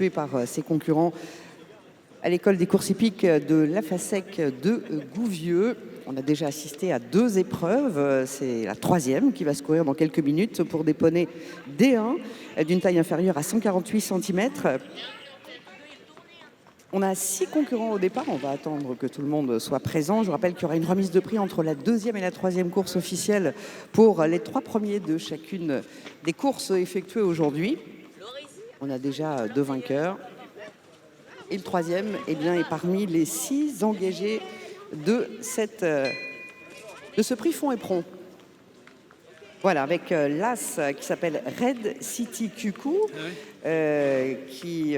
par ses concurrents à l'école des courses hippiques de La Fassec de Gouvieux. On a déjà assisté à 2 épreuves. C'est la 3e qui va se courir dans quelques minutes pour des poneys D1 d'une taille inférieure à 148 cm. On a 6 concurrents au départ. On va attendre que tout le monde soit présent. Je vous rappelle qu'il y aura une remise de prix entre la 2e et la 3e course officielle pour les 3 premiers de chacune des courses effectuées aujourd'hui. On a déjà 2 vainqueurs. Et le 3e est parmi les 6 engagés de ce prix Fonds Éperon. Voilà, avec l'As qui s'appelle Red City Cuckoo, qui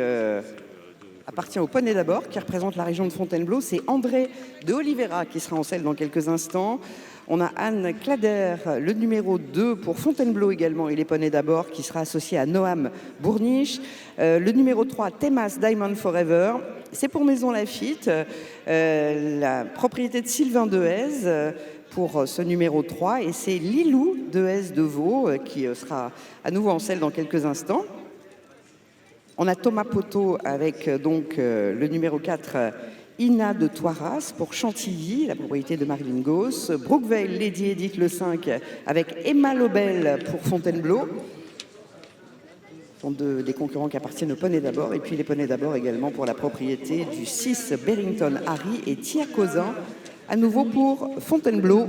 appartient au Poney d'abord, qui représente la région de Fontainebleau. C'est André de Oliveira qui sera en selle dans quelques instants. On a Anne Clader, le numéro 2 pour Fontainebleau également, et les Poneys d'abord, qui sera associé à Noam Bourniche. Le numéro 3, Thémas Diamond Forever. C'est pour Maison Lafitte, la propriété de Sylvain Dehaze pour ce numéro 3. Et c'est Lilou Dehaze de Vaud qui sera à nouveau en selle dans quelques instants. On a Thomas Poteau avec donc le numéro 4, Ina de Toiras pour Chantilly, la propriété de Marilyn Goss. Brookvale, Lady Edith le 5 avec Emma Lobel pour Fontainebleau. Ce sont des concurrents qui appartiennent au Poney d'abord. Et puis les Poneys d'abord également pour la propriété du 6 Barrington Harry et Tia Cousin, à nouveau pour Fontainebleau.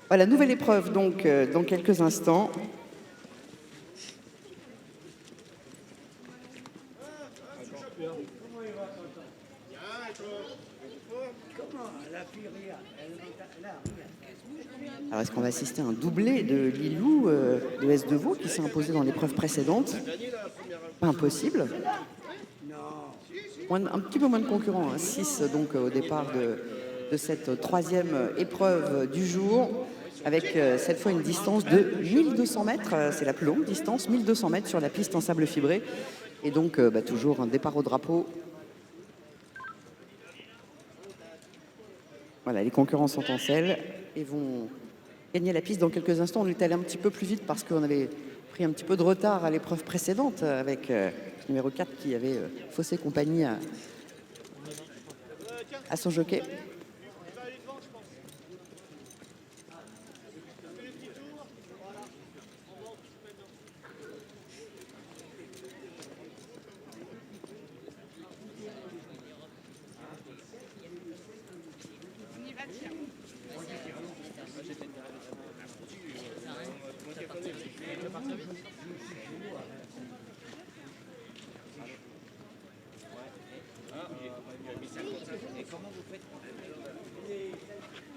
Voilà, nouvelle épreuve donc dans quelques instants. Alors, est-ce qu'on va assister à un doublé de Lilou de S de Vaud qui s'est imposé dans l'épreuve précédente? Pas impossible. Un petit peu moins de concurrents, 6 donc au départ de cette 3e épreuve du jour, avec cette fois une distance de 1200 mètres. C'est la plus longue distance, 1200 mètres sur la piste en sable fibré. Et donc toujours un départ au drapeau. Voilà, les concurrents sont en selle et vont gagner la piste dans quelques instants. On est allé un petit peu plus vite parce qu'on avait pris un petit peu de retard à l'épreuve précédente avec le numéro 4 qui avait faussé compagnie à son jockey.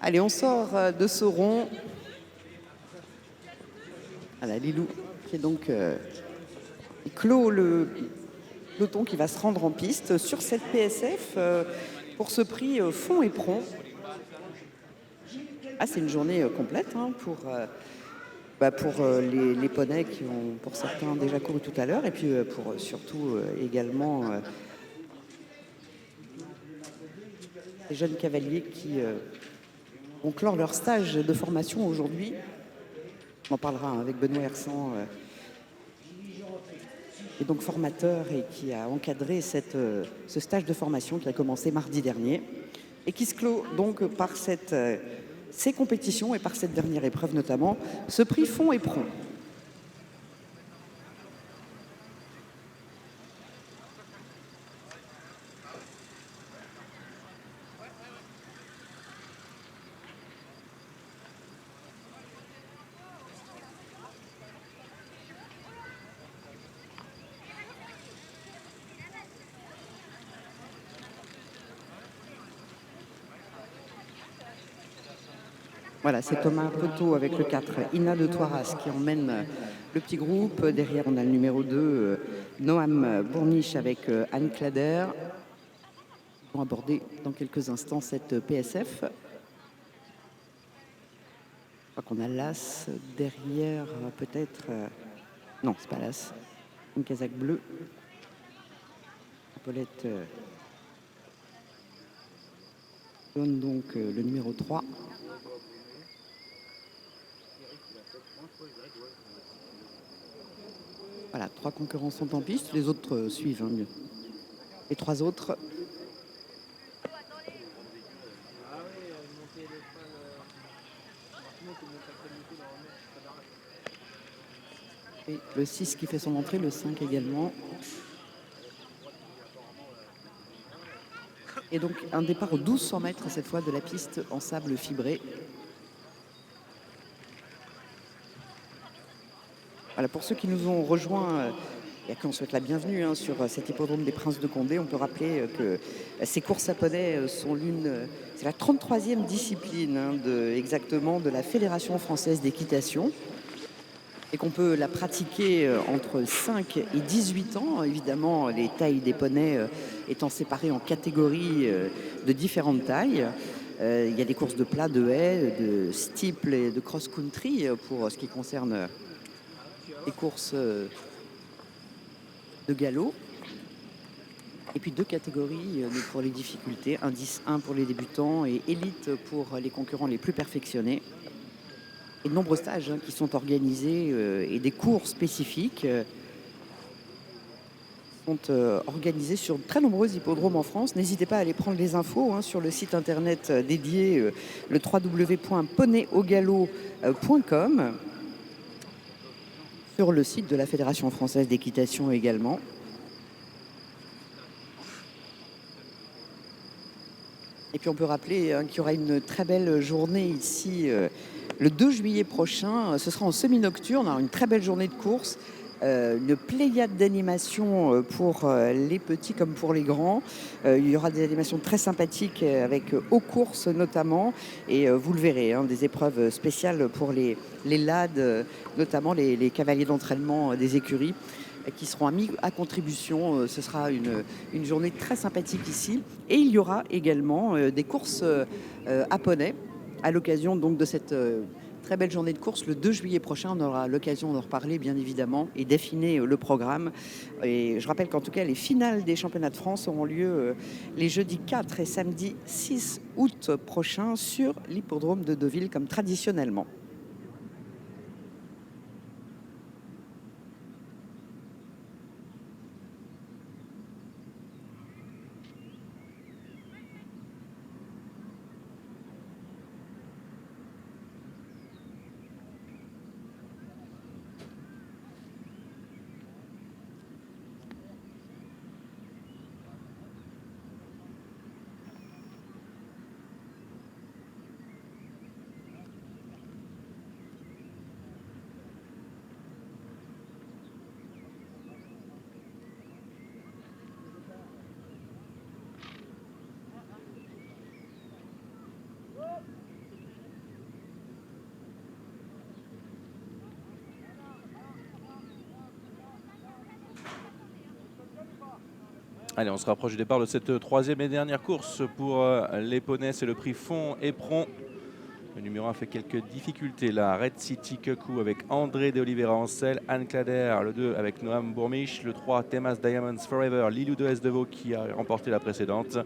Allez, on sort de ce rond. Voilà, Lilou qui est donc clôt le peloton qui va se rendre en piste sur cette PSF pour ce prix Fonds Éperon. Ah, c'est une journée complète pour les poneys qui ont pour certains déjà couru tout à l'heure, et puis pour surtout également les jeunes cavaliers qui vont clore leur stage de formation aujourd'hui. On en parlera avec Benoît Hersan, et donc formateur et qui a encadré ce stage de formation qui a commencé mardi dernier et qui se clôt donc par ces compétitions et par cette dernière épreuve notamment, ce prix Fonds Éperon. Voilà, c'est Thomas Poteau avec le 4, Ina de Toiras, qui emmène le petit groupe. Derrière, on a le numéro 2, Noam Bourniche avec Anne Clader. Ils vont aborder dans quelques instants cette PSF. Je crois qu'on a l'As derrière, peut-être. Non, c'est pas l'As. Une casaque bleue. Paulette donne donc le numéro 3. Voilà, 3 concurrents sont en piste, les autres suivent. Hein, les 3 autres. Et le 6 qui fait son entrée, le 5 également. Et donc un départ aux 1200 mètres cette fois de la piste en sable fibré. Voilà, pour ceux qui nous ont rejoints et à qui on souhaite la bienvenue sur cet hippodrome des Princes de Condé, on peut rappeler que ces courses à poney sont c'est la 33e discipline exactement de la Fédération française d'équitation et qu'on peut la pratiquer entre 5 et 18 ans. Évidemment, les tailles des poneys étant séparées en catégories de différentes tailles. Il y a des courses de plat, de haies, de steeple et de cross-country pour ce qui concerne les courses de galop. Et puis 2 catégories pour les difficultés, indice 1 pour les débutants et élite pour les concurrents les plus perfectionnés. Et de nombreux stages qui sont organisés et des cours spécifiques sont organisés sur de très nombreux hippodromes en France. N'hésitez pas à aller prendre les infos sur le site internet dédié, le www.poneyaugalop.com, sur le site de la Fédération française d'équitation également. Et puis on peut rappeler qu'il y aura une très belle journée ici le 2 juillet prochain. Ce sera en semi-nocturne, une très belle journée de course. Une pléiade d'animations pour les petits comme pour les grands. Il y aura des animations très sympathiques avec aux courses notamment. Et vous le verrez, des épreuves spéciales pour les LAD, notamment les cavaliers d'entraînement des écuries, qui seront mis à contribution. Ce sera une journée très sympathique ici. Et il y aura également des courses à poney à l'occasion donc de cette très belle journée de course le 2 juillet prochain. On aura l'occasion d'en reparler bien évidemment et d'affiner le programme. Et je rappelle qu'en tout cas les finales des championnats de France auront lieu les jeudis 4 et samedi 6 août prochains sur l'hippodrome de Deauville comme traditionnellement. Allez, on se rapproche du départ de cette troisième et dernière course pour les poneys. C'est le prix Fond Éperon. Le numéro 1 fait quelques difficultés là. Red City Cuckoo avec André de Oliveira en selle. Anne Clader, le 2 avec Noam Bourmiche. Le 3, Temas Diamonds Forever, Lilou de Esdeveau qui a remporté la précédente.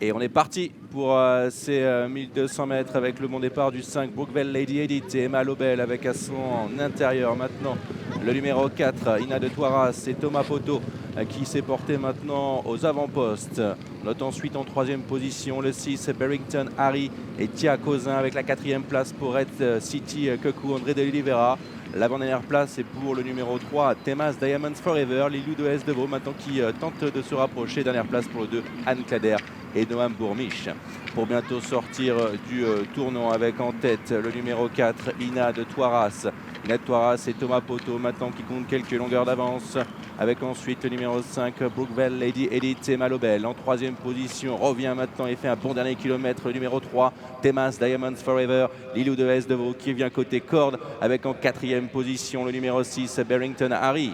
Et on est parti pour ces 1200 mètres avec le bon départ du 5, Brookville Lady Edith et Emma Lobel avec à son intérieur maintenant le numéro 4, Ina de Toiras et Thomas Poto qui s'est porté maintenant aux avant-postes. Note ensuite en troisième position le 6, Barrington Harry et Tia Cousin avec la quatrième place pour Red City Cuckoo, André de Oliveira. L'avant-dernière place est pour le numéro 3, Temas Diamonds Forever, Lilou de Esdeveau maintenant qui tente de se rapprocher. Dernière place pour le 2, Anne Clader et Noam Bourmiche. Pour bientôt sortir du tournant avec en tête le numéro 4, Ina de Toiras. Ina de Toiras et Thomas Poto maintenant qui comptent quelques longueurs d'avance. Avec ensuite le numéro 5, Brookville Lady Edith et Malobel. En troisième position, revient maintenant et fait un bon dernier kilomètre. Le numéro 3, Temas Diamonds Forever, Lilou de Esdeveau qui vient côté corde. Avec en quatrième position le numéro 6, Barrington Harry.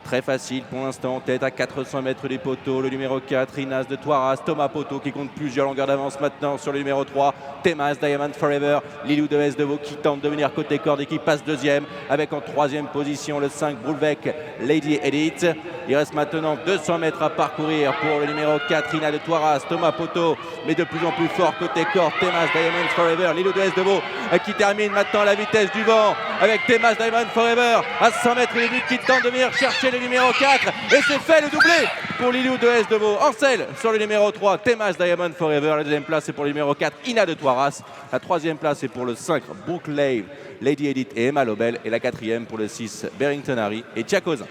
Très facile pour l'instant en tête à 400 mètres des poteaux. Le numéro 4, Inas de Toiras, Thomas Poto qui compte plusieurs longueurs d'avance maintenant sur le numéro 3, Temas Diamond Forever, Lilou de Esdeveau qui tente de venir côté corde et qui passe deuxième. Avec en troisième position le 5, Brookville Lady Edith. Il reste maintenant 200 mètres à parcourir pour le numéro 4, Ina de Toiras, Thomas Poto, mais de plus en plus fort côté corde, Temas Diamonds Forever, Lilou de Esdeveau qui termine maintenant la vitesse du vent avec Temas Diamond Forever à 100 mètres et demi qui tente de venir chercher le numéro 4 et c'est fait le doublé pour Lilou de Esdeveau. Ancel sur le numéro 3, Temas Diamond Forever. La deuxième place est pour le numéro 4, Ina de Toiras. La troisième place est pour le 5, Brooke Lave, Lady Edith et Emma Lobel. Et la quatrième pour le 6, Barrington Harry et Tiakozin.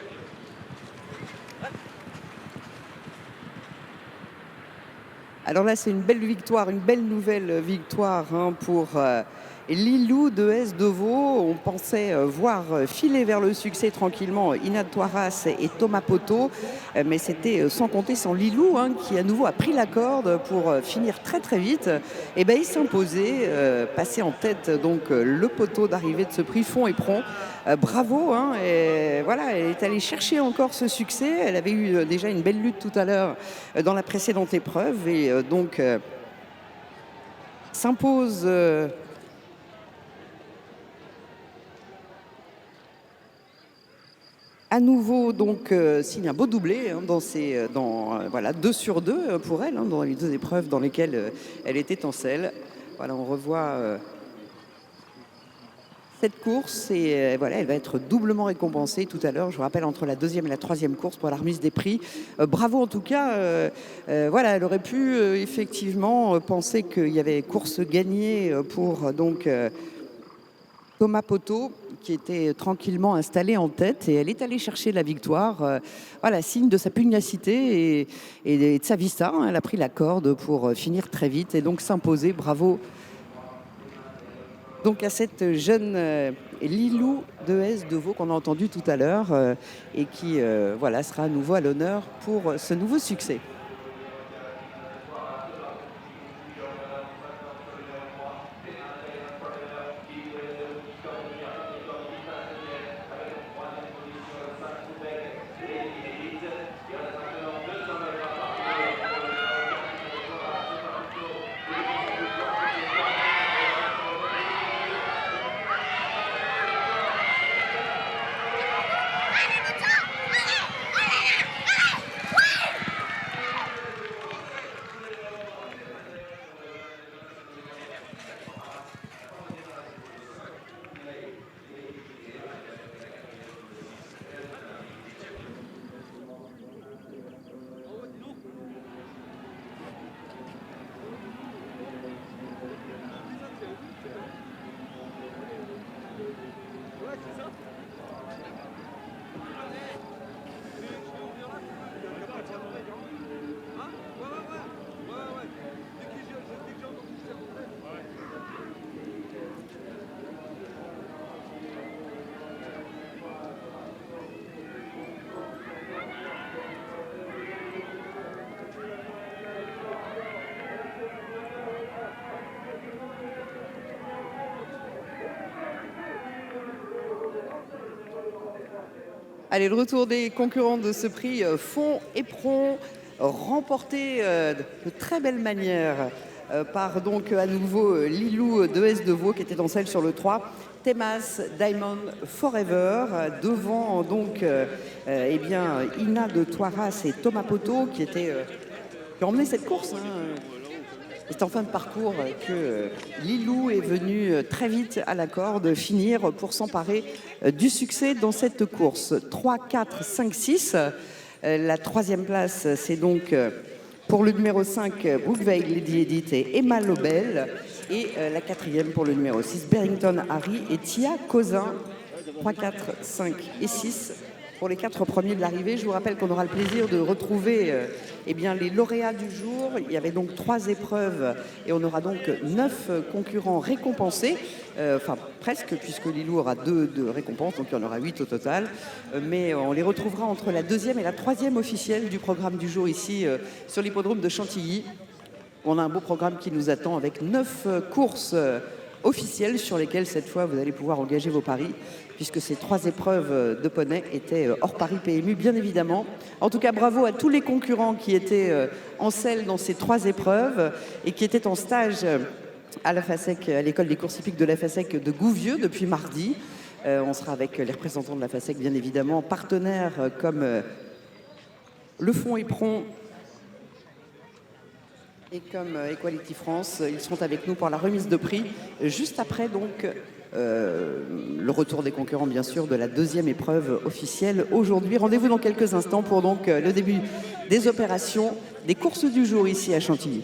Alors là, c'est une belle victoire, une belle nouvelle victoire pour Lilou de Esdeveau. On pensait voir filer vers le succès tranquillement Ina de Toiras et Thomas Poto, mais c'était sans compter sans Lilou qui à nouveau a pris la corde pour finir très très vite. Et ben il s'imposait, passer en tête donc le poteau d'arrivée de ce prix Fond et Pront. Bravo, et voilà, elle est allée chercher encore ce succès. Elle avait eu déjà une belle lutte tout à l'heure dans la précédente épreuve et donc s'impose à nouveau, donc signe un beau doublé voilà, 2 sur 2 pour elle dans les 2 épreuves dans lesquelles elle était en selle. Voilà, on revoit cette course et voilà, elle va être doublement récompensée tout à l'heure. Je vous rappelle, entre la 2e et la 3e course pour la remise des prix. Bravo en tout cas. Voilà, elle aurait pu effectivement penser qu'il y avait course gagnée pour donc Thomas Poto, qui était tranquillement installé en tête, et elle est allée chercher la victoire. Voilà, signe de sa pugnacité et de sa vista. Elle a pris la corde pour finir très vite et donc s'imposer. Bravo donc à cette jeune Lilou de Esdeveau qu'on a entendu tout à l'heure et qui voilà, sera à nouveau à l'honneur pour ce nouveau succès. Allez, le retour des concurrents de ce prix Fond et Pront, remporté de très belle manière par donc à nouveau Lilou de Esdeveau qui était en selle sur le 3. Temas Diamond Forever devant donc eh bien, Ina de Toiras et Thomas Poto qui ont emmené cette course. C'est en fin de parcours que Lilou est venu très vite à la corde finir pour s'emparer du succès dans cette course. 3, 4, 5, 6. La 3e place, c'est donc pour le numéro 5, Brooke Lave, Lady Edith et Emma Lobel. Et la 4e pour le numéro 6, Barrington Harry et Tiakozin. 3, 4, 5 et 6. Pour les 4 premiers de l'arrivée, je vous rappelle qu'on aura le plaisir de retrouver eh bien, les lauréats du jour. Il y avait donc 3 épreuves et on aura donc 9 concurrents récompensés. Enfin, presque, puisque Lilou aura 2 récompenses, donc il y en aura 8 au total. Mais on les retrouvera entre la 2e et la 3e officielle du programme du jour ici sur l'hippodrome de Chantilly. On a un beau programme qui nous attend avec 9 courses officielles sur lesquelles cette fois vous allez pouvoir engager vos paris, puisque ces 3 épreuves de poney étaient hors paris PMU bien évidemment. En tout cas, bravo à tous les concurrents qui étaient en selle dans ces 3 épreuves et qui étaient en stage à la FASEC, à l'école des courses hippiques de la FASEC de Gouvieux depuis mardi. On sera avec les représentants de la FASEC bien évidemment, partenaires comme le fonds éperon et comme Equality France, ils seront avec nous pour la remise de prix, juste après donc le retour des concurrents bien sûr de la deuxième épreuve officielle aujourd'hui. Rendez-vous dans quelques instants pour donc le début des opérations, des courses du jour ici à Chantilly.